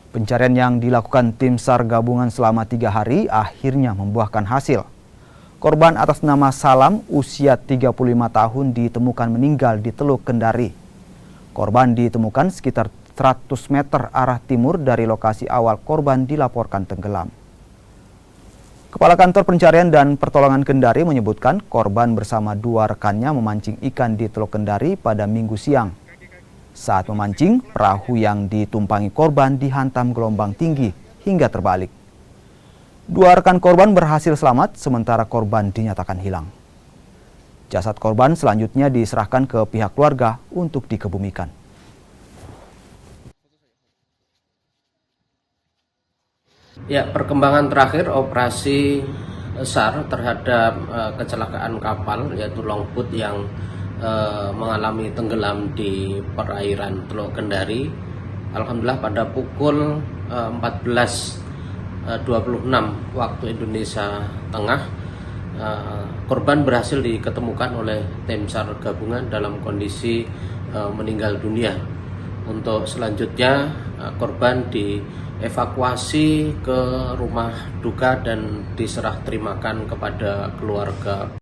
Pencarian yang dilakukan tim SAR gabungan selama 3 hari akhirnya membuahkan hasil. Korban atas nama Salam, usia 35 tahun, ditemukan meninggal di Teluk Kendari. Korban ditemukan sekitar 100 meter arah timur dari lokasi awal korban dilaporkan tenggelam. Kepala Kantor Pencarian dan Pertolongan Kendari menyebutkan korban bersama 2 rekannya memancing ikan di Teluk Kendari pada Minggu siang. Saat memancing, perahu yang ditumpangi korban dihantam gelombang tinggi hingga terbalik. 2 rekan korban berhasil selamat, sementara korban dinyatakan hilang. Jasad korban selanjutnya diserahkan ke pihak keluarga untuk dikebumikan. Ya, perkembangan terakhir operasi SAR terhadap kecelakaan kapal yaitu longboat yang mengalami tenggelam di perairan Teluk Kendari. Alhamdulillah pada pukul 14.26 waktu Indonesia Tengah, korban berhasil diketemukan oleh tim SAR gabungan dalam kondisi meninggal dunia. Untuk selanjutnya korban dievakuasi ke rumah duka dan diserah terimakan kepada keluarga